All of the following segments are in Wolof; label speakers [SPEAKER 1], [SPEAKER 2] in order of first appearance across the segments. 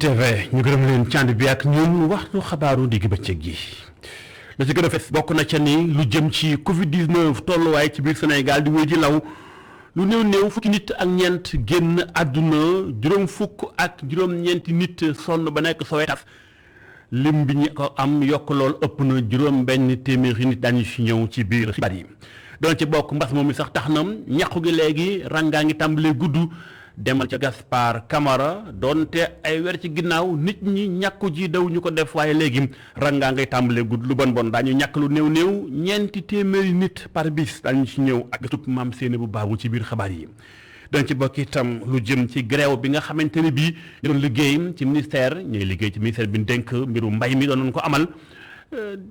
[SPEAKER 1] TV ñu gërëm leen ci ànd bi ak ñun waxtu xabaaru digg bëccëg gi la ci gën a fes bokk na ca ni lu jëm ci Covid 19 tolluwaay ci biir Sénégal di wéy di law lu néew fukki nit ak ñeent génn àdduna juróom fukk ak juróom-ñeenti nit sonn ba nekk Sowétas lim bi ñu ko am yokk lool ëpp na juróom benn téeméeri nit daañu ci ñëw ci biir xibaar yi doon ci bokk mbas moom mi sax tax na ñàqu gi léegi rangaa ngi tàmbalee gudd demal ca Gaspard Camara doonte ay weer ci ginnaaw nit ñi ñàkku ji daw ñu ko def waaye léegi rangaa ngay tàmbalee gudd lu bon daañu ñàkk lu néew ñeenti téeméeri nit par bis daañu ci ñëw ak tub maam séene bu baabu ci biir xabaar yi dañ ci bokk itam lu jëm ci grève bi nga xamante ne bii ñu doon liggéey ci ministère ñuy liggéey ci ministère bi dénk mbiru mbay mi doon ko amal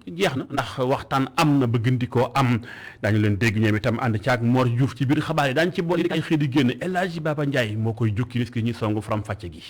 [SPEAKER 1] jeex na ndax waxtaan am na bëggandikoo am daañu leen dégg ñoom itam ànd ci ak Mor Diouf ci biir xabaar yi daañu ci boole ay xëy di génn El Hadji Baba Ndiaye moo koy jukki risque ñi songu faram fàcce gi.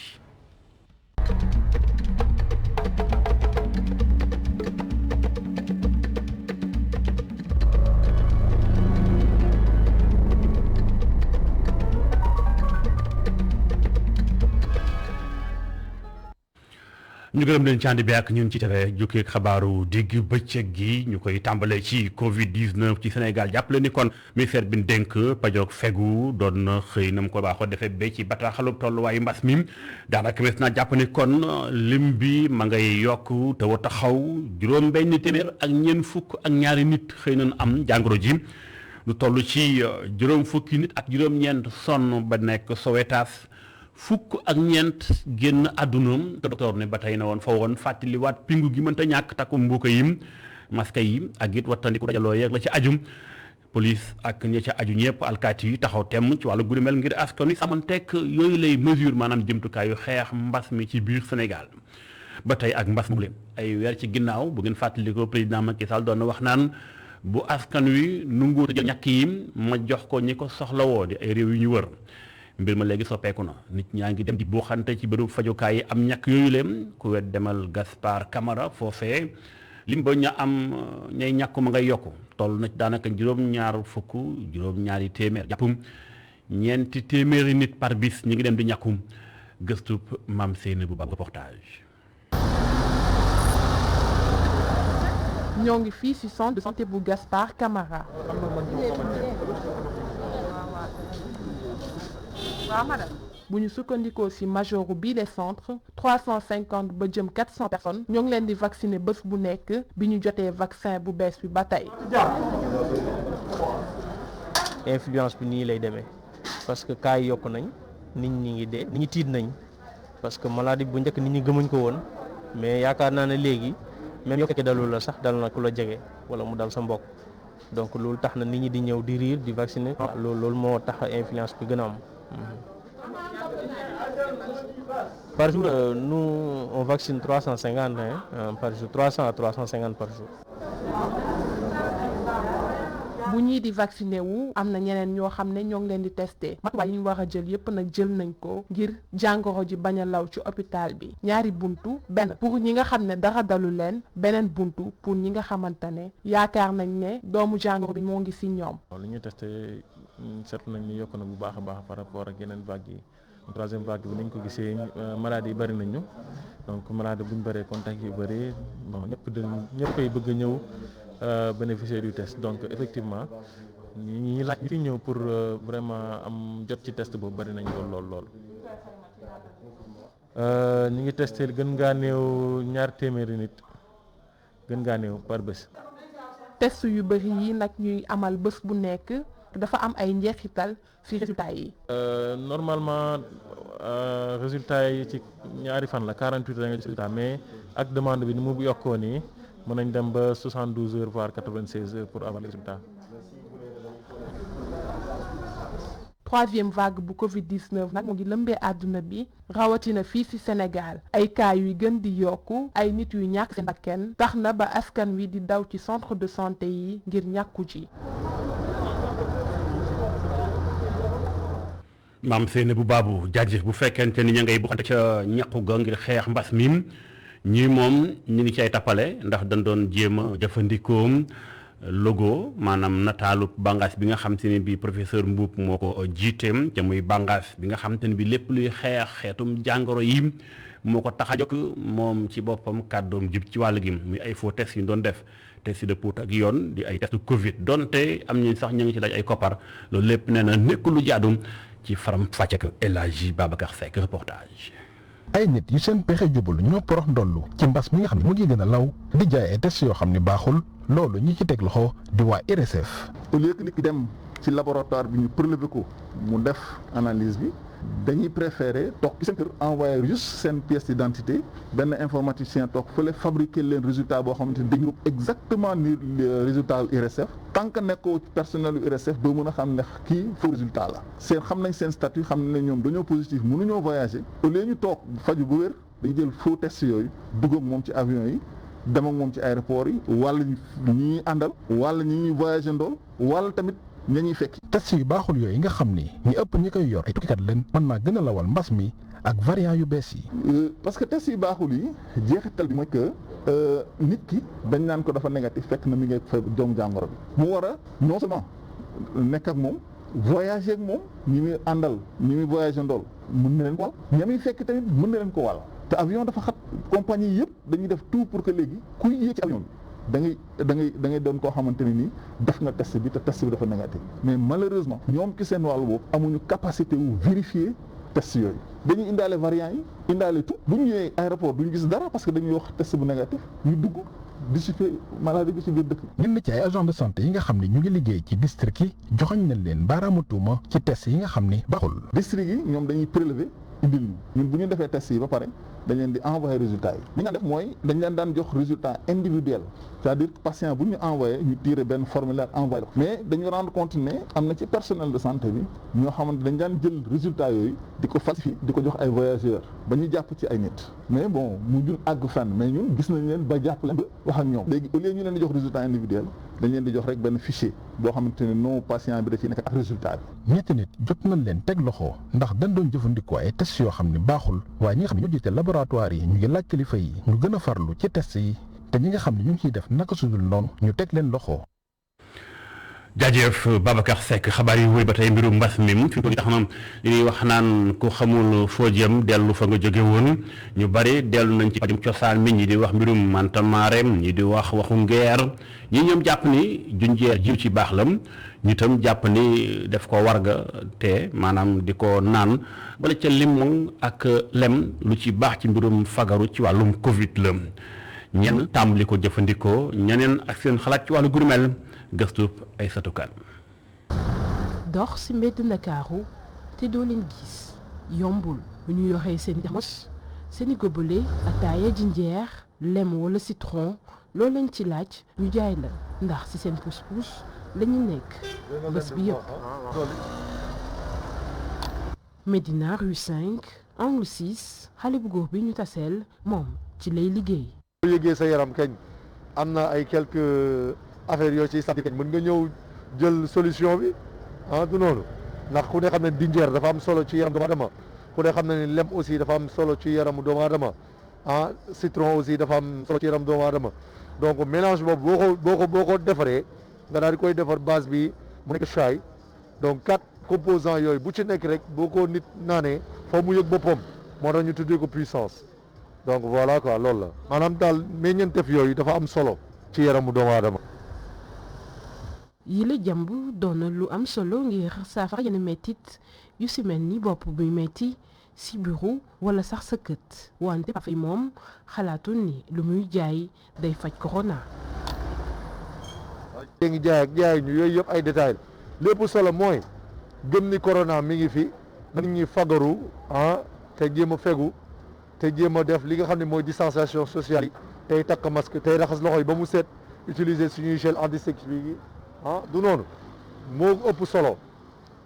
[SPEAKER 1] ñu gërëm leen ci ànd bi ak ñun ci tere jukkee xabaaru digg bëccëg gi ñu koy tàmbalee ci Covid 19 ci Sénégal jàppale ni kon ministère bi dénk pajoog fegu doon na xëy na mu ko baaxoo defee ba ci bataaxalu tolluwaayu mbas mi daanaka mes naa jàpp ni kon lim bi ma ngay yokk te wa taxaw juróom-benn téeméer ak ñeent fukk ak ñaari nit xëy nañ am jàngoro ji lu toll ci juróom fukki nit ak juróom-ñeent sonn ba nekk Sowétas fukk ak ñeent génn àdduna docteur ne ba tey na woon fa woon fàttaliwaat pingu gi mënta ñàkk takku mbuuka yi masque yi ak it wattandiku dajaloo yeeg la ci aju police ak ña ca aju ñëpp alkaati yi taxaw temm ci wàllu guddi mel ngir askan wi samanteeg yooyu lay mesure maanaam jëmtukaayu xeex mbas mi ci biir Sénégal ba tey ak mbas mu leen ay weer ci ginnaaw bu ngeen fàttalikoo président Macky Sall doon na wax naan bu askan wi nunguut a jël ñàkk yi ma jox ko ñi ko soxlawoo di ay réew yu ñu wër mbir ma léegi soppeeku na nit ñaa ngi dem di buuxante ci bërëb fajukaay yi am ñàkk yooyu leen ku wet demal Gaspard Camara foofee lim ba ña am ñay ñàkku ma ngay yokku toll na daanaka juróom-ñaar fukk juróom-ñaari téeméer jàppum ñeenti téeméeri nit par bis ñi ngi dem di ñàkkum gëstu maam Seyni bu baax reportage.
[SPEAKER 2] ñoo ngi fii ci centre de santé bu Gaspard Camara. bu ñu sukkandikoo ci majoru bii les centres 350 ba jëm 400 personnes ñoo ngi leen di vacciner bés bu nekk bi ñu jotee vaccin bu bees bi ba tey.
[SPEAKER 3] influence bi nii lay demee parce que cas yi yokk nañ nit ñi ngi dee nit ñi tiit nañ parce que maladie bu njëkk nit ñi gëmuñ ko woon mais yaakaar naa ne léegi même yoo fekkee dalul la sax dal na ku la jege wala mu dal sa mbokk donc loolu tax na nit ñi di ñëw di riir di vacciner. loolu moo tax influence bi gën a am. Par jour, nous, on vaccine 350 par jour, 300 à 350 par jour.
[SPEAKER 2] bu ñii di vacciné wu am na ñeneen ñoo xam ne ñoo ngi leen di testé matuwaay yi ñu war a jël yépp nag jël nañ ko ngir jàngoro ji bañ a law ci hôpital bi ñaari buntu benn pour ñi nga xam ne dara dalu leen beneen buntu pour ñi nga xamante ne yaakaar nañ ne doomu jàngoro bi moo ngi ci ñoom.
[SPEAKER 3] li ñu testé seetlu nañ ni yokk na bu baax a baax par rapport ak yeneen vague yi troisième vague bi nañ ko gisee malade yi bëri nañu donc malade bu ñu bëree contact yu bëri bon ñëppay bëgg a ñëw bénéficier du test donc effectivement ñi laaj fi ñëw pour vraiment am jot ci test boobu bëri nañ lool. ñu ngi testé gën ngaa néew ñaar téeméeri nit gën ngaa néew par bés.
[SPEAKER 2] test yu bëri yi nag ñuy amal bés bu nekk dafa am ay njeexital ci résultat yi.
[SPEAKER 3] Normalement résultat yi ci ñaari fan la 48 heures nga gis résultat mais ak demande bi ni mu yokkoo nii mën nañ dem ba 72 heures voire 96 heures pour avoir le résultat.
[SPEAKER 2] troisième vague bu Covid-19 nag mu ngi lëmbee àdduna bi rawatina fii ci Sénégal ay cas yuy gën di yokku ay nit yu ñàkk seen bakkan tax na ba askan wi di daw ci centre de santé yi ngir ñàkku ji.
[SPEAKER 1] maam Seyni bu baabu jaajëf bu fekkente ni ña ngay buxante ca ñàkku ga ngir xeex mbas mi ñii moom ñu ngi ci ay tappale ndax dañ doon jéem a jëfandikoo logo maanaam nataalu bàngaas bi nga xam te ne bi professeur Mboup moo ko jiiteem te muy bàngaas bi nga xam te ne bi lépp luy xeex xeetum jàngoro yi moo ko tax a jóg moom ci boppam kàddoom jub ci wàll gi muy ay faux tests yu ñu doon def test de poutre ak yoon di ay test Covid donte am nañ sax ñu ngi ci laaj ay koppar loolu lépp nee na nekkul lu jaadu ci faram fàcce ak El Hadji Babacar Seck reportage.
[SPEAKER 4] ay nit yu seen pexe jubul ñoo porox ndollu ci mbas mi nga xam ne mu ngi gën a law di jaay ay test yoo xam ne baaxul loolu ñi ci teg loxo di waa RSF.
[SPEAKER 5] au lieu que nit ki dem ci laboratoire bi ñu prélever ko mu def analyse bi dañuy préférer toog ci seen kër envoyer juste seen pièce d'identité benn informaticien toog fële fabriquer leen résultat boo xamante ni dañu exactement ni résultat URSF tant que nekkoo personnel URSF doo mën a xam ne kii faux résultat la seen xam nañ seen statut xam nañ ne ñoom dañoo positif mënuñoo voyager au lieu ñu toog faju bu wér dañu jël faux test yooyu dugg ak moom ci avion yi dem ak moom ci aéroport yi wala ñi ñuy àndal wala ñi ñuy voyager ndool wala tamit ña ñuy fekk.
[SPEAKER 4] test yu baaxul yooyu nga xam ni ñi ëpp ñi koy yor ay tukkikat leen mën naa gën a lawal mbas mi ak variant yu bees yi.
[SPEAKER 5] parce que test yu baaxul yi jeexital bi mooy que nit ki dañ naan ko dafa négatif fekk na mi ngi fa doomu jàngoro bi mu war a non seulement nekk ak moom voyager ak moom ñi muy àndal ñi muy voyager ndool mën na leen ko wàll ña muy fekk tamit mën na leen ko wàll te avion dafa xat compagnie yëpp dañuy def tout pour que léegi kuy yéeg ci avion bi da ngay doon koo xamante ne nii def nga test bi te test bi dafa négatif mais malheureusement ñoom ci seen wàllu boobu amuñu capacité wu vérifier test yooyu dañuy indaale variant yi indaale tout bu ñu ñëwee aéroport duñu gis dara parce que dañuy wax test bu négatif ñu dugg dissiper maladie bi ci biir dëkk bi.
[SPEAKER 4] ñenn ci ay agent de santé yi nga xam ne ñu ngi liggéey ci district yi joxoñ nañ leen baaraamu tuuma ci test yi nga xam ni baaxul.
[SPEAKER 5] district yi ñoom dañuy prélever indil ñun bu ñu defee test yi ba pare dañ leen di envoyer résultat yi li nga def mooy dañ leen daan jox résultat individuel c'est-à-dire patient bu ñu envoyé ñu tirer benn formulaire envoyé ko mais dañu rendre compte ne am na ci personnel de santé bi ñoo xamante dañ daan jël résultat yooyu di ko falsifier di ko jox ay voyageurs ba ñu jàpp ci ay nit mais bon mu jun àgg fenn mais ñun gis nañ leen ba jàpp leen ba wax ak ñoom léegi au lieu ñu leen di jox résultat individuel dañ leen di jox rek benn fichier boo xamante ne non patient bi da ciy nekk ak résultat bi.
[SPEAKER 4] ñetti nit jot nañ leen teg loxo ndax dañ doon jëfandikoo ay test yoo xam ne baaxul waaye ñi nga xam ne ñoo jiite laboratoire yi ñu ngi laaj kilifa yi ñu gën a farlu ci test yi te ñi nga xam ne ñu ngi ciy def naka sudul noonu ñu teg leen loxo.
[SPEAKER 1] jaajëf Babacar Seck xabaar yi wéy ba tey mbiru mbas mi fi ko tax na li ñuy wax naan ku xamul foo jëm dellu fa nga jóge woon ñu bari dellu nañ ci pajum cosaan mi ñi di wax mbirum mantamaareem ñi di wax waxu ngeer ñi ñoom jàpp ni junjeer jiw ci baax lam ñu itam jàpp ni def ko warga te maanaam di ko naan wala ca limon ak lem lu ci baax ci mbirum fagaru ci wàllum Covid la ñenn tàmbali ko jëfandikoo ñeneen ak seen xalaat ci wàllu gurmel gëstu ay satukaan.
[SPEAKER 2] dox ci mbedd Ndakaaru te doo leen gis yombul bu ñu yoxee seen termos seeni gobelet ataaya jinjeer lem wala citron loolu lañ ci laaj ñu jaay la ndax ci seen pousse-pousse lañu nekk bés bi yëpp. Médina rue 5 angle 6 xale bu góor bi ñu taseel moom ci lay liggéey.
[SPEAKER 6] boo yëgee sa yaram kañ am na ay quelques affaires yoo ciy sant kañ mën nga ñëw jël solution bi du noonu ndax ku ne xam ne dinjeer dafa am solo ci yaram doomu aadama ku ne xam ne lem aussi dafa am solo ci yaramu doomu aadama citron aussi dafa am solo ci yaram doomu aadama donc mélange boobu boo ko defaree nga daal di koy defar base bi mu nekk chaay donc 4 composants yooyu bu ci nekk rek boo ko nit naanee foo mu yëg boppam moo tax ñu tuddee ko puissance donc voilà quoi loolu la maanaam daal meññeentef yooyu dafa am solo ci yaramu doomu aadama.
[SPEAKER 2] yi la jàmb doon na lu am solo ngir saafara yenn mettit yu si mel ni bopp buy metti sibiru wala sax sa kët wante parfum moom xalaatul ni lu muy jaay day faj corona.
[SPEAKER 6] waaw ngi jaay ak jaay ñu yooyu yëpp ay détails lépp solo mooy gëm ni corona mi ngi fi nit ñi fagaru te jéem a fegu te jéem a def li nga xam ne mooy distanciation sociale yi tey takk masque tey raxas loxo yi ba mu set utiliser suñuy gel antiseptique bi du noonu moo ëpp solo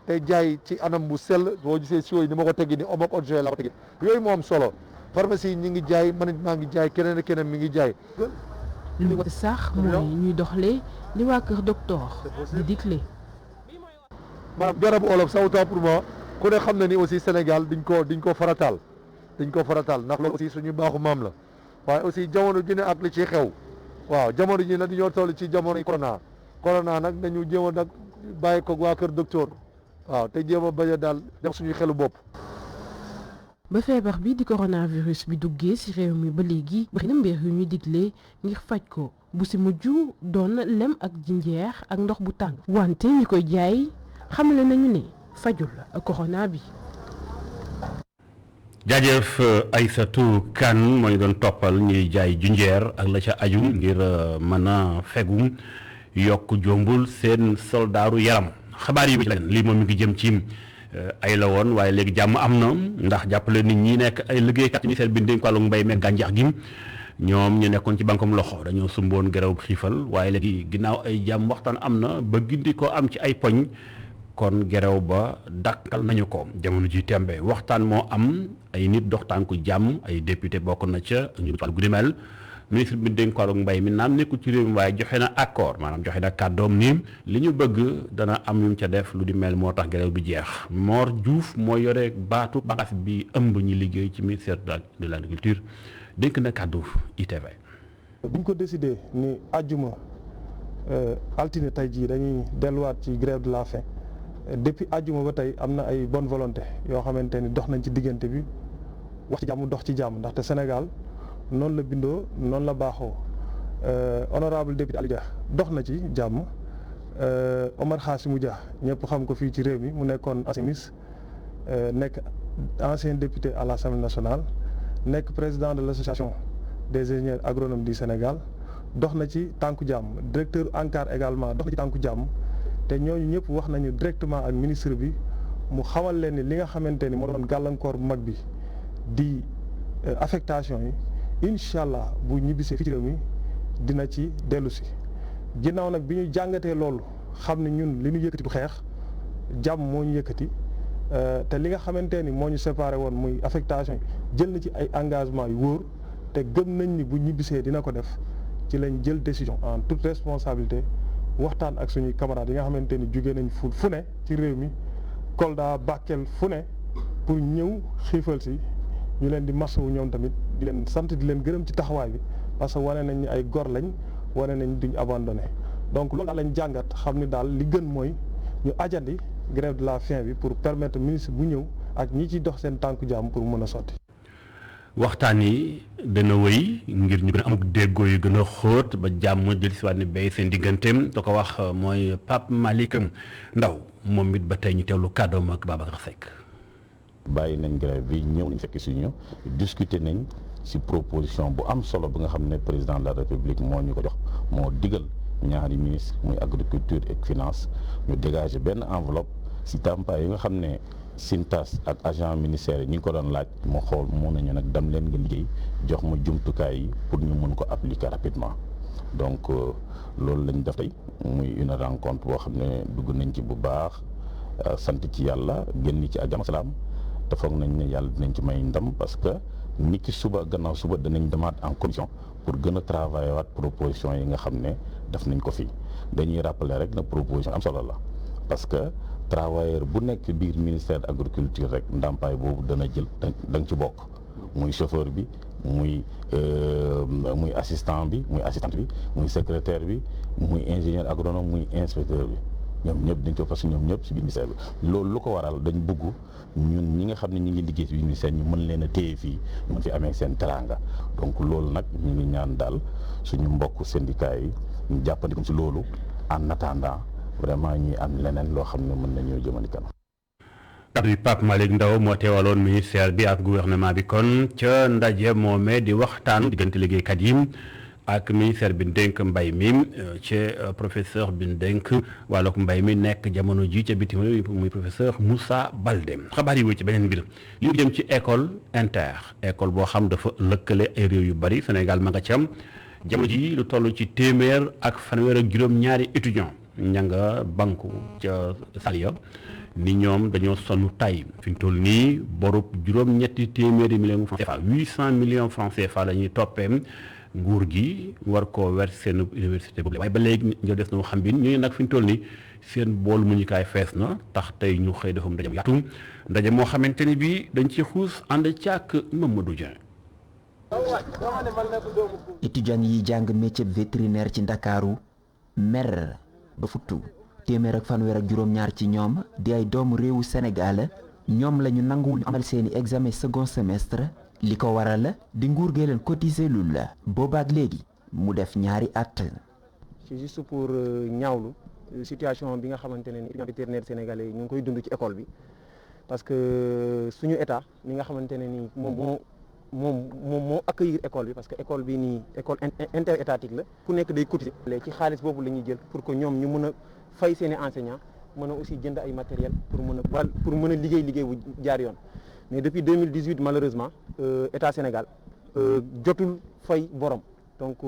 [SPEAKER 6] te jaay ci anam bu sell boo gisee si yooyu ni ma ko teggi ni omo ak eau de Javel la ko teggi yooyu moo am solo pharmacie yi ñi ngi jaay man it maa ngi jaay keneen ak keneen mi ngi jaay.
[SPEAKER 2] li wate sax mooy ñuy doxalee li waa kër docteur di digle.
[SPEAKER 6] maanaam garabu olof sax autant pour moi ku ne xam na ni aussi Sénégal diñ ko farataal ndax loolu aussi suñu baaxu maam la waaye aussi jamono ji ne ak li ci xew waaw jamono ji nag dañoo toll ci jamono corona nag dañu jéem a nag bàyyi ko waa kër docteur waaw te jéem a bañ a daal def suñuy xelu bopp.
[SPEAKER 2] ba feebar bi di coronavirus bi duggee ci réew mi ba léegi bari na mbir yu ñuy digle ngir faj ko bu ci mujj doon lem ak jinjeer ak ndox bu tàng wante ñi koy jaay xamle nañu ne fajul corona bi.
[SPEAKER 1] jaajëf Aïssatou Kane moo ñu doon toppal ñuy jaay junjeer ak la ca aju ngir mën a fegu yokk jombul seen soldaaru yaram xabaar yi lii moom mi ngi jëm ci ay la woon waaye léegi jàmm am na ndax jàppale nit ñi nekk ay liggéeykat ci ministère bi dénk wàllu mbay meeg gàncax gi ñoom ñu nekkoon ci bankom loxo dañoo sumboon geraw xiifal waaye léegi ginnaaw ay jàmm waxtaan am na ba gindi ko am ci ay poñ kon gerew ba dakkal nañu ko jamono ji tembe waxtaan moo am ay nit dox tànku jàmm ay député bokk na ca ñu wàllu gu mel ministre bi dénk wàllu mbay mi naam nekkul ci réew mi waaye joxe na accord maanaam joxe na kàddoom ni li ñu bëgg dana am ñu ca def lu di mel moo tax gerew bi jeex Mor Diouf moo yore baatu bagaas bi ëmb ñi liggéey ci ministère de l'agriculture dénk na kàddu ITV.
[SPEAKER 7] bu ñu ko décidé ni àjjuma altine tey jii dañuy delluwaat ci grève de la faim depuis àjjuma ba tey am na ay bonne volonté yoo xamante ni dox nañ ci diggante bi wax ci jàmm dox ci jàmm ndaxte Sénégal noonu la bindoo noonu la baaxoo honorable député Aliou Dia dox na ci jàmm Omar Khassimou Dia ñëpp xam ko fii ci réew mi mu nekkoon ancien ministre nekk ancien député à l'Assemblée nationale nekk président de l'association des ingénieurs agronomes du Sénégal dox na ci tànku jàmm directeur ANCAR également dox na ci tànku jàmm te ñooñu ñëpp wax nañu directement ak ministre bi mu xamal leen ni li nga xamante ni moo doon gàllankoor bu mag bi di affectation yi incha allah bu ñibbisee fii ci réew mi dina ci dellu si ginnaaw nag bi ñu jàngatee loolu xam ne ñun li ñu yëkkati du xeex jàmm moo ñu yëkkati te li nga xamante ni moo ñu séparé woon muy affectation yi jël na ci ay engagement yu wóor te gëm nañ ni bu ñibbisee dina ko def ci lañ jël décision en toute responsabilité waxtaan ak suñuy camarades yi nga xamante ni jugee nañ fu ne ci réew mi Kolda Bakel fu ne pour ñëw xiifal si ñu leen di masawu ñoom tamit di leen sant di leen gërëm ci taxawaay bi parce que wane nañ ni ay gor lañ wane nañ duñ abandonné donc loolu daal lañ jàngat xam ni daal li gën mooy ñu ajandi grève de la faim bi pour permettre ministre bu ñëw ak ñi ci dox seen tànku jàmm pour mën a sotti.
[SPEAKER 1] waxtaan yi dana wéy ngir ñu gën a am déggoo yu gën a xóot ba jàmm jël si waat ni béy seen digganteem da ko wax mooy Pape Malick Ndaw moom it ba tey ñu teewlu kàddoom ak Babacar Seck.
[SPEAKER 8] bàyyi nañ grève bi ñëw nañ fekk si ñu discuter nañ si proposition bu am solo bi nga xam ne président de la république moo ñu ko jox moo digal ñaari ministre muy agriculture et finance ñu dégager benn enveloppe si tàmpaay yi nga xam ne SYNTAS ak agent ministère yi ñi ngi ko doon laaj moo xool mun nañu nag dem leen nga liggéey jox ma jumtukaay yi pour ñu mun ko appliquer rapidement donc loolu lañ def tey muy une rencontre boo xam ne dugg nañ ci bu baax sant ci yàlla génn ci ak jàmm salaam te foog nañ ne yàlla dinañ ci may ndam parce que ni ki suba gannaaw suba danañ demaat en commission pour gën a travailler waat proposition yi nga xam ne def nañ ko fii dañuy rappeler rek na proposition am solo la parce que travailleur bu nekk biir ministère de agriculture rek ndàmpaay boobu dana jël da nga ci bokk muy chauffeur bi muy assistant bi muy assistante bi muy secrétaire bi muy ingénieur agronome muy inspecteur bi ñoom ñëpp dañ ko parce que ñoom ñëpp ci biir ministère bi loolu lu ko waral dañ bëgg ñun ñi nga xam ne ñi ngi liggéey ci biir ministère ñu mën leen a téye fii ñu mën fi amee seen teranga donc loolu nag ñu ngi ñaan daal suñu mbokk syndicat yi ñu jàppandiku ci loolu en attendant vraiment ñi am leneen loo xam ne mën nañoo jëmale kanam.
[SPEAKER 1] kaddu yi Pape Malick Ndaw moo teewaloon ministère bi ak gouvernement bi kon ca ndaje moomee di waxtaan diggante liggéeykat yi ak ministère bi dénk mbay mi ci professeur bi dénk wàllug mbay mi nekk jamono ji ca bitim réew muy professeur Moussa Baldé xabaar yi wéy ci beneen mbir li jëm ci école école boo xam dafa lëkkale ay réew yu bari Sénégal ma nga ci am jamono ji lu toll ci téeméer ak fanweer ak juróom-ñaari étudiant ña nga banku ca Saliya ni ñoom dañoo sonn tay fi ñu toll nii borub juróom-ñetti téeméeri millions francs CFA 800 millions francs CFA la ñuy toppee nguur gi war koo wer seen université boobu waaye ba léegi ñoo des na xam bi ñu nag fi ñu toll nii seen bool mu ñu kaay fees na tax tey ñu xëy defum ndaje yaatu ndaje moo xamante ni bii dañ ci xuus ànd càkk Mamadou Dieng.
[SPEAKER 9] étudiants yi jàng métier vétérinaire ci Ndakaaru mer ba futtu téeméer ak fanweer ak juróom-ñaar ci ñoom di ay doomu réewu Sénégal ñoom la ñu nanguwul amal seeni examen second semestre li ko waral di nguur gee leen cotiser lul la boobaak léegi mu def ñaari at.
[SPEAKER 10] c'est juste pour ñaawlu situation bi nga xamante ne ni vétérinaire sénégalais ñu ngi koy dund ci école bi parce que suñu état mi nga xamante ne ni moom moo accueillir école bi parce que école bi nii école interétatique la ku nekk day cotiser ci xaalis boobu la ñuy jël pour que ñoom ñu mën a fay seeni enseignants mën a aussi jënd ay matériel pour mën a liggéey bu jaar yoon mais depuis 2018 malheureusement état Sénégal jotul fay borom donc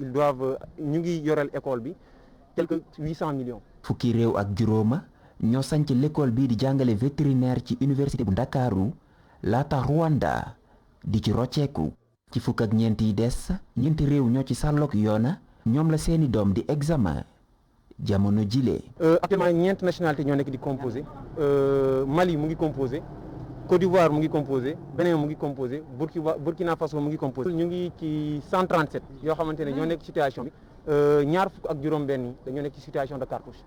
[SPEAKER 10] ils doivent ñu ngi yoreel école bi quelque 800 millions.
[SPEAKER 9] fukki réew ak juróoma ñoo sanc l'école bii di jàngale vétérinaire ci université bu Ndakaaru laata Rwanda di ci rocceeku ci fukk ak ñeent yi des ñeenti réew ñoo ci sàlloog yoona ñoom la seeni doom di examen jamono jile.
[SPEAKER 10] actuellement ñeent nationalité ñoo nekk di composé Mali mu ngi composé Côte d'Ivoire mu ngi composé Bénin mu ngi composé Burkina Faso mu ngi composé. ñu ngi ci 137 yoo xamante ne ñoo nekk situation bi ñaar fukk ak juróom-benn yi dañoo nekk ci situation de cartouche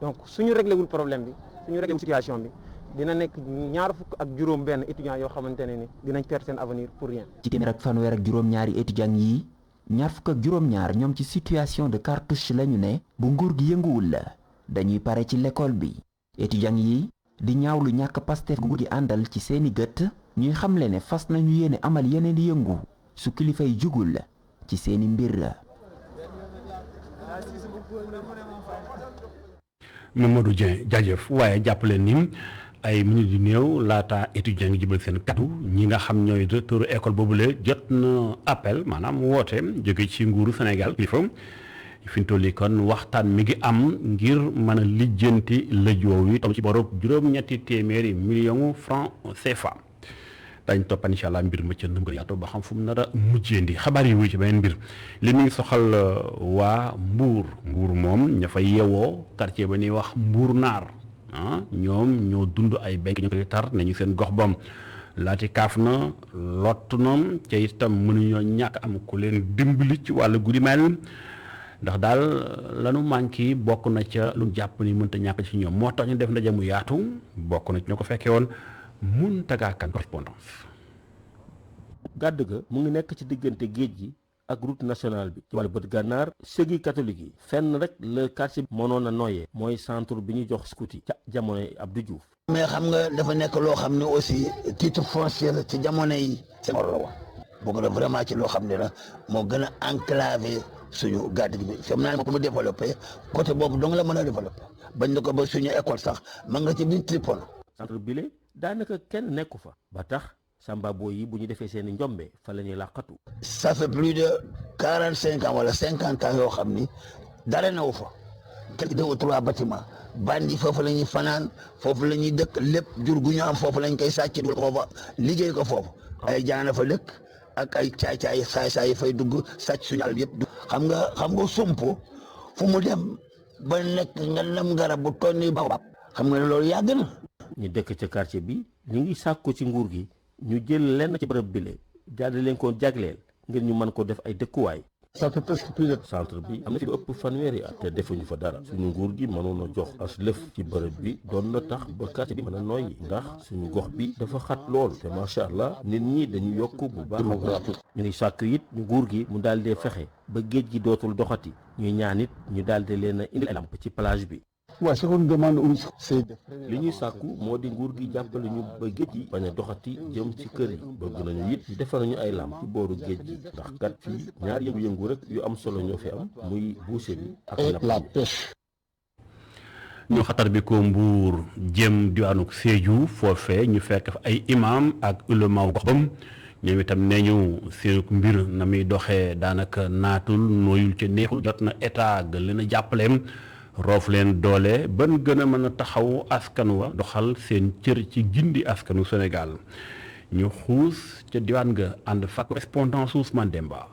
[SPEAKER 10] donc suñu réglé wul problème bi suñu réglé wul situation bi dina nekk ñaar fukk ak juróom-benn étudiants yoo xamante ne ni dinañ perdre seen avenir pour rien.
[SPEAKER 9] ci téeméer ak fanweer ak juróom-ñaari étudiants yi ñaar fukk ak juróom-ñaar ñoom ci situation de cartouche lañu ne bu nguur gi yënguwul la dañuy pare ci l'école bi étudiants yi di ñaawlu ñàkk Pastef gu nguur gi àndal ci seeni gët ñuy xamle ne fas nañu yéene amal yeneen di yëngu su kilifay jugul la ci seeni mbir la.
[SPEAKER 1] Mamadou Dieng jaajëf waaye jàppale ni ay minutes yu néew laata étudiant ngi jëbal seen kaddu ñi nga xam ñooy directeur école boobule jot na appel maanaam woote jóge ci nguuru Sénégal kilifa fi ñu toll kon waxtaan mi ngi am ngir mën a lijjanti lëj woowu tam ci borob juróom-ñetti téeméeri millions francs CFA dañ toppan incha allah mbir ma ca ndëm yaatu ba xam fu mu nar a mujjeendi xabaar yi wuy ci beneen mbir li mu ngi soxal waa Mbour moom ña fa yeewoo quartier ba ñuy wax Mbour Naar ñoom ñoo dund ay béykat ñu koy tar nañu seen gox bam laati kaaf na lott na ca itam mënuñoo ñàkk am ku leen dimbali ci wàllu guddi mel ndax daal lanu manqué bokk na ca lu jàpp ni mënta ñàkk ci ñoom moo tax ñu def ndaje mu yaatu bokk na ci ñoo ko fekkee woon Mountaga Kane correspondance.
[SPEAKER 11] gàdd ga mu ngi nekk ci diggante géej gi ak route nationale bi ci wàllu bët gànnaar sëgi catholique yi fenn rek le quartier bi mënoon a noyyee mooy centre bi ñu jox scout yi ca jamonoy Abdou Diouf.
[SPEAKER 12] mais xam nga dafa nekk loo xam ne aussi titre foncier la ci jamono yi c'est la woon boo ko vraiment ci loo xam ne la moo gën a enclavé suñu gàdd gi bi xam naa ne mu développé côté boobu dong la mën a développé bañ na ko ba suñu école sax ma nga ci biir Tripoli.
[SPEAKER 11] centre bile daanaka kenn nekku fa ba tax samba boy yi bu ñu defee seen i njombe fa la ñuy làqatu.
[SPEAKER 12] ça fait plus de 45 ans wala 50 ans yoo xam ni dara newu fa quelques 2 ou 3 bâtiments bandi foofu la ñuy fanaan foofu la ñuy dëkk lépp jur gu ñu am foofu lañ koy sàcc dul ko fa liggéey ko foofu ay jaana fa dëkk ak ay caay-caay saay-saay fay dugg sàcc suñu àll yëpp xam nga sumpo fu mu dem ba nekk nga nam garab bu toll ni baobab xam nga ne loolu yàgg na.
[SPEAKER 11] ñu dëkk ca quartier bi ñu ngi sàkku ci nguur gi ñu jël lenn ci bërëb bile daal di leen ko jagleel ngir ñu mën ko def ay dëkkuwaay. centre bi am na fi lu ëpp fanweeri at te defuñu fa dara suñu nguur gi mënoon a jox as lëf ci bërëb bi doon na tax ba quartier bi mën a noyyi ndax suñu gox bi dafa xat lool te macha allah nit ñi dañu yokk bu baax a baax ñu ngi sàkk it ñu nguur gi mu daal di fexe ba géej gi dootul doxati ñuy ñaan it ñu daal di leen a indi ay lamp ci plage bi. li ñuy sàkku moo di nguur gi jàppale ñu ba géej gi bañ a doxati jëm ci kër yi bëgg nañu it ñu defar nañu ay làmp ci booru géej gi ndax kat fii ñaar yëngu-yëngu rek yu am solo ñoo fi am muy boucher bi ak la pêche.
[SPEAKER 1] ñu xatar bi ko Mbuur jëm diwaanu Sédhiou foofee ñu fekk fa ay imam ak ulama gox bam ñoom itam nee ñu seen mbir na muy doxee daanaka naatul nooyul ca neexul jot na état gën leen a jàppaleem roof leen doole ban gën a mën a taxaw askan wa doxal seen cër ci gindi askanu Sénégal ñu xuus ca diwaan nga ànd fak correspondance Ousmane Demba.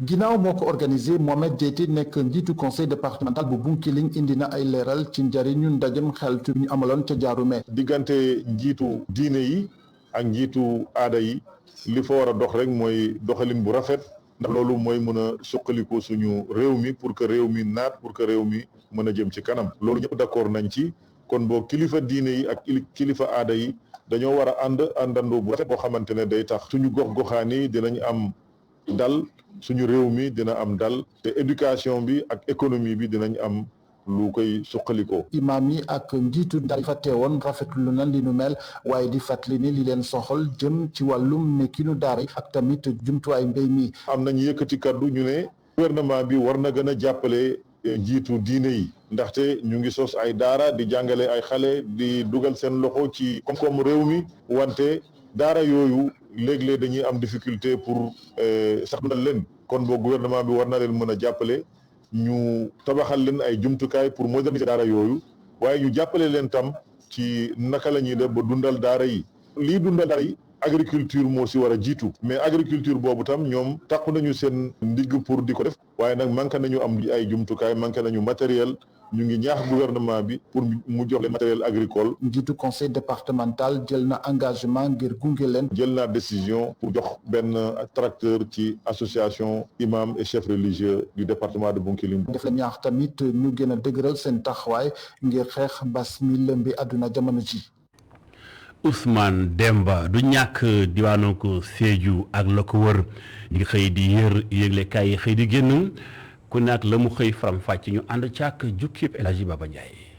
[SPEAKER 13] ginnaaw moo ko organisé Mohamed Diété nekk njiitu conseil départemental bu Bounkiling indi na ay leeral ci njariñu ndajem xeltu ñu amaloon ca Jaarume.
[SPEAKER 5] diggante njiitu diine yi ak njiitu aada yi li fa war a dox rek mooy doxalin bu rafet ndax loolu mooy mën a suqaliku suñu réew mi pour que réew mi naat pour que réew mi mën a jëm ci kanam loolu ñëpp d'accord nañ ci
[SPEAKER 14] kon boo kilifa diine yi ak kilifa aada yi dañoo war a àndandoo bu rafet boo xamante ne day tax suñu gox-goxaan yi dinañ am dal suñu réew mi dina am dal te éducation bi ak économie bi dinañ am lu koy suqalikoo.
[SPEAKER 13] imaam yi ak njiitu daal fa teewoon rafetlu na li nu mel waaye di fàttali ni li leen soxal jëm ci wàllum nekkinu daara ak tamit jumtuwaay mbéy mi.
[SPEAKER 14] am nañu yëkkati kaddu ñu ne gouvernement bi war na gën a jàppale njiitu diine yi ndaxte ñu ngi sos ay daara di jàngale ay xale di dugal seen loxo ci koom-koomu réew mi wante daara yooyu léeg-léeg dañuy am difficulté pour sax dundal leen kon boo gouvernement bi war na leen mën a jàppale ñu tabaxal leen ay jumtukaay pour moderniser daara yooyu waaye ñu jàppale leen tam ci naka la ñuy def ba dundal daara yi lii dundal daara yi agriculture moo si war a jiitu mais agriculture boobu tam ñoom takku nañu seen ndigg pour di ko def waaye nag manqué nañu am ay jumtukaay manqué nañu matériel ñu ngi ñaax gouvernement bi pour mu jox leen matériel agricole.
[SPEAKER 13] njiitu conseil départemental jël na engagement ngir gunge leen.
[SPEAKER 14] jël naa décision pour jox benn tracteur ci association imam et chefs religieux du département de Bounkiling.
[SPEAKER 13] def la ñaax tamit ñu gën a dëgëral seen taxawaay ngir xeex mbas mi lëmbi àdduna jamono ji.
[SPEAKER 1] Ousmane Demba du ñàkk diwaanu ko Sédhiou ak la ko wër ñu ngi xëy di yëglekaay yi xëy di génn ku nekk la mu xëy faram fàcc ñu ànd càkk jukkib El Hadji Baba Ndiaye.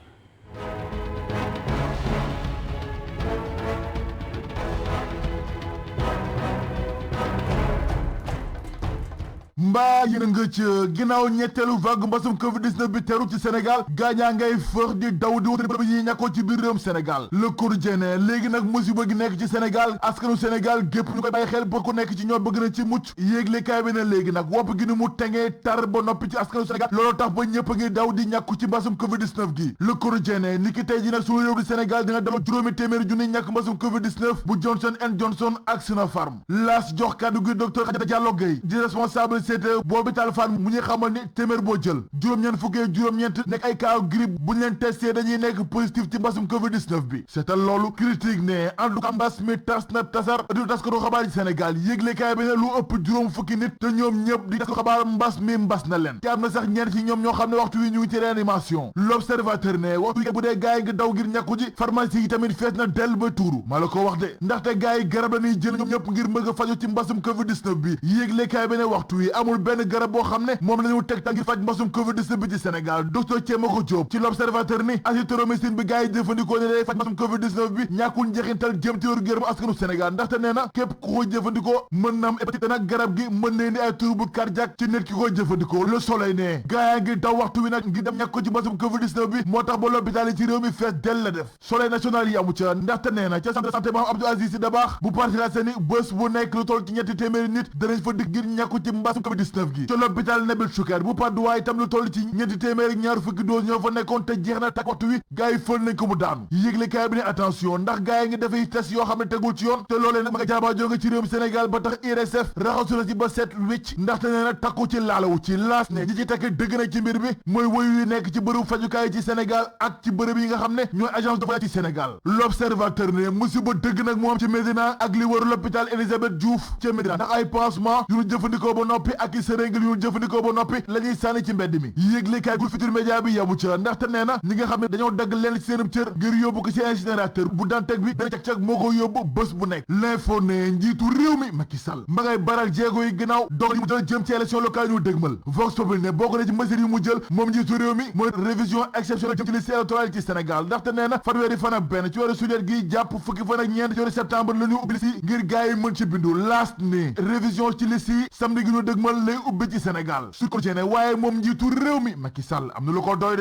[SPEAKER 15] mbaa yéen a nga ca ginnaaw ñetteelu vague mbasum Covid-19 bi teru ci Sénégal gaañaa ngay fëx di daw di wutali bërëb yi ñàkkoo ci biir réewum Sénégal Le Quotidien léegi nag musiba gi nekk ci Sénégal askanu Sénégal gépp ñu koy bàyyi xel pour ku nekk ci ñoo bëgg na ci mucc yéeglekaay bi ne léegi nag wopp gi ni mu tengee tar ba noppi ci askanu Sénégal loolu tax ba ñëpp a ngi daw di ñàkku ci mbasum Covid-19 gi Le Quotidien ni ki tey ji nag suñu réew di Sénégal dina dama juróomi téeméeri junni ñàkk mbasum Covid-19 bu Johnson & Johnson ak Sinopharm laas jox kàddu gi docteur Khadija Diallo Gueye di responsable boo hôpital Fann mu ñuy xamal ni téeméer boo jël juróom-ñeent fukkee juróom-ñeent nekk ay cas grippe bu ñu leen testé dañuy nekk positif ci mbasum Covid-19 bi seetal loolu critique ne en tout cas mbas mi tas na tasar du tas ko xabaar ci Sénégal yëglekaay bi ne lu ëpp juróom fukki nit te ñoom ñëpp di tas ko xabaar mbas mi mbas na leen te am na sax ñenn ci ñoom ñoo xam ne waxtu wi ñu ngi ci réanimation l'observateur ne waxtu wi bu dee gars yi ngi daw ngir ñàkku ji pharmacie yi tamit fees na dell ba tuuru maa la ko wax de ndaxte gars yi garab la ñuy jël ñoom ñëpp ngir bëgg a faju ci mbasum Covid-19 bi yëglekaay bi ne waxtu wi amul benn garab boo xam ne moom lañu teg ngir faj mbasum Covid-19 bi ci Sénégal docteur Thiemako Diop ci l'observateur ni azithromycine bi gars yi jëfandikoo ne day faj mbasum Covid-19 bi ñàkkul njeexintal jëm ci wér-gu-yaramu askanu Sénégal ndaxte nee na képp ku ko jëfandikoo mën na am hépatite nag garab gi mën na indi ay trouble cardiaque ci nit ki ko jëfandikoo Le Soleil ne gars yaa ngi daw waxtu wi nag ngir dem ñàkk ko ci mbasum Covid-19 bi moo tax ba l'hôpital yi ci réew mi fees del la def Soleil national yi amu ca ndaxte nee na ca centre de santé ba Abdou Aziz Sy Dabakh bu Parcelles Assainies bés bu nekk lu toll ci ñetti téeméeri nit danañ fa dikk ngir ñàkku ci mbasum Covid-19 gi ca l'hôpital Nabil Choucair bu Patte d'Oie itam lu toll ci ñeenti téeméeri ñaar fukki dose ñoo fa nekkoon te jeex na tak waxtu wi gars yi fël nañ ko mu daanu yëglekaay bi ne attention ndax gars yi ngi dafay test yoo xam ne tegul ci yoon te loolee nag ma nga jaabaa jóge ci réewum Sénégal ba tax IRSF raxasu na ci ba set wicc ndaxte nee na takku ci laalawu ci laas ne ñi ci tekk dëgg na ci mbir bi mooy woyu yi nekk ci bërëb fajukaay ci Sénégal ak ci bërëb yi nga xam ne ñooy agence de voyage ci Sénégal l'observateur ne musiba dëgg nag moom ci Médina ak li wër l'hôpital Elisabeth Diouf ci Médina ndax ay pansement yu ñu jëfandikoo ba noppi ak i seringue yu ñu jëfandikoo ba noppi la ñuy sànni ci mbedd mi yéeglekaay gu Futurs Médias bi yamu ca ndaxte nee na ñi nga xam ne dañoo dagg leen ci seenum cër ngir yóbbu ko ci incinérateur bu Dantec bi dana cag-cag moo ko yóbbu bés bu nekk l'info ne njiitu réew mi Macky Sall ma ngay baral jéego yi ginnaaw dogal yi mu jël jëm ci élection locale yu dëgmal Vox Populi ne bokk na ci mesures yu mu jël moom njiitu réew mi mooy révision exceptionnelle jëm ci liste électorale ci Sénégal ndaxte nee na fanweeri fan ak benn ci weeru sulet gi jàpp fukki fan ak ñeent ci weeru septembre la ñu ubbi liste yi ngir gars yi mën ci bindu last ne révision ci liste yi samedi gi ñu dëgmal lay ubbi ci Sénégal su ko ne waaye moom njiitu réew mi Macky Sall am na lu ko doy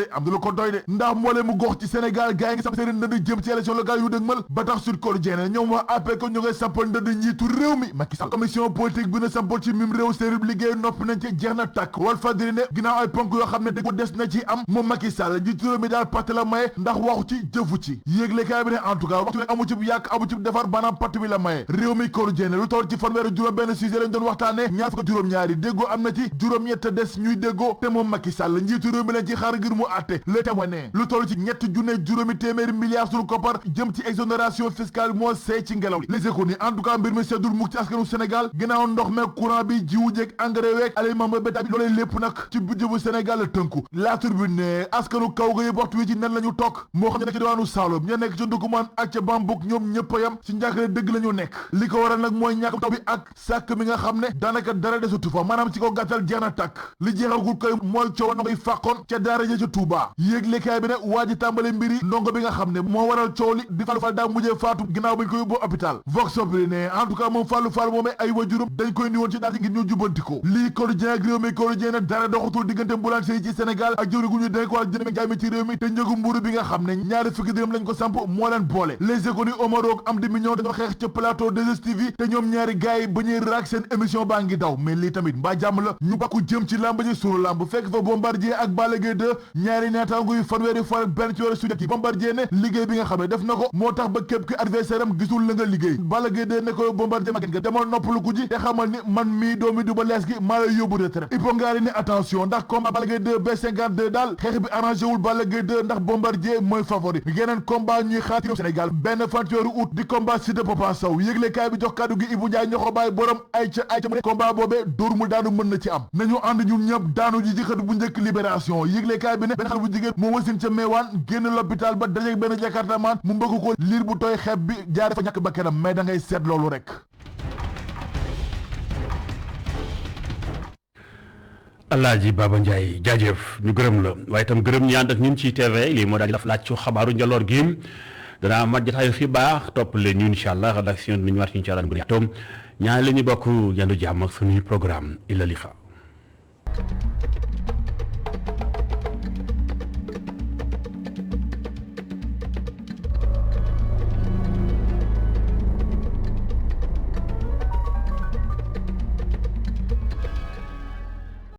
[SPEAKER 15] de ndax mboole mu gox ci Sénégal gars yi ngi samp seen ndënd jëm ci élection locale yu dëgmal ba tax Sud Quotidien ñoom waa APR ko ñu ngay sampal ndënd njiitu réew mi Macky Sall commission politique bi na sampal ci mim réew seen liggéey noppi nañ ci jeex na tàkk Walfadjri ne ginnaaw ay ponk yoo xam ne dëgg des na ci am moom Macky Sall njiitu réew mi daal patt la maye ndax waxu ci jëfu ci yéeglekaay bi ne en tout cas waxtu amu ci yàq amu ci defar banaam patt bi la maye réew mi Quotidien lu toll ci fanweeri juróom benn sujet lañ doon waxtaane ñaar fukk juróom-ñaar ñaari déggoo am na ci juróom-ñett des ñuy déggoo te moom Macky Sall njiitu réew mi lañ ci xaar ngir mu àtte le témoin lu toll ci ñett junne juróomi téeméeri milliards sunu koppar jëm ci exonération fiscale moo seey ci ngelaw li les économies en tout cas mbir mi seddul mukk ci askanu Sénégal ginnaaw ndox meeg courant bi jiwu jeeg engrais weeg aliment ba bétail bi loolee lépp nag ci budget bu Sénégal la tënku la Tribune ne askanu kaw ga yi waxtu wi ci nen la ñu toog moo xam ne nekk ci diwaanu Saloum ña nekk ca Ndoukoumane ak ca Bambouk ñoom ñëpp a yam ci njàkkare dëgg la ñu nekk li ko waral nag mooy ñàkk taw bi ak sàkk mi nga xam ne daanaka dara desatu fa maanaam ci ko gàttal jeex na tàkk li jeexagul koy mooy coow ndongo yi fàqoon ca daara ja ca Touba yéeglekaay bi ne waa ji tàmbale mbiri ndongo bi nga xam ne moo waral coow li di Fallou Fall daa mujjee faatu ginnaaw bañ ko yóbbu hôpital Vox Populi ne en tout cas moom Fallou Fall moomee ay wajuram dañ koy indi woon ci daal ngir ñu jubbantikoo lii Quotidien ak réew mi Quotidien ne dara doxatul diggante boulanger yi ci Sénégal ak jëwri gu ñu denk wàl jënd jaay mi ci réew mi te njëgu mburu bi nga xam ne ñaari fukki dërëm lañ ko samp moo leen boole les économies Omaro ak Amdi Mignon dañoo xeex ca plateau 2STV te ñoom ñaari gaay yi ba ñuy raak seen émission baa ngi daw mais lii tamit mbaa jàmm la ñu bakku jëm ci làmb ji sunu làmb fekk fa Bombardier ak Balla Gaye 2 ñaari naataango yu fanweeri fan ak benn ci war a sujat yi Bombardier ne liggéey bi nga xam ne def na ko moo tax ba képp ki adversaire am gisul la nga liggéey Balla Gaye 2 ne ko Bombardier maget nga demal noppalu ko ji te xamal ni man mii doomi du ba lees gi maa lay yóbbu retraite ipongaari ni attention ndax combat Balla Gaye 2 B52 daal xeex bi arrangé wul Balla Gaye 2 ndax Bombardier mooy favori yeneen combat ñuy xaar ci Sénégal benn fan ci weeru août di combat Siteu Papa Sow yëgle kaay bi jox kaddu gi Ibou Ndiaye ñoxo baay borom ay ca mu ne combat boobee dóor mu daanu mën na ci am nañu ànd ñun ñëpp daanu ji ci xët bu njëkk libération yëgle kaay bi ne benn xale bu jigéen moo wasin ca meewaan génn l'hôpital ba dajeeg benn jakartamaan mu mbëgg ko liir bu tooy xeeb bi jaare fa ñàkk ba kenam mais da ngay seet loolu rek
[SPEAKER 1] Alaaji Baba Ndiaye jaajëf ñu gërëm la waaye itam gërëm ñi ànd ak ñun ci TV lii moo daal di def laaj ci xabaaru njaloor gi danaa mat jotaayu xibaar topp leen ñu incha allah rédaction bi ñu war ci incha allah ñaari la ñu bokk yandu jàmm ak suñuy programme illa lixa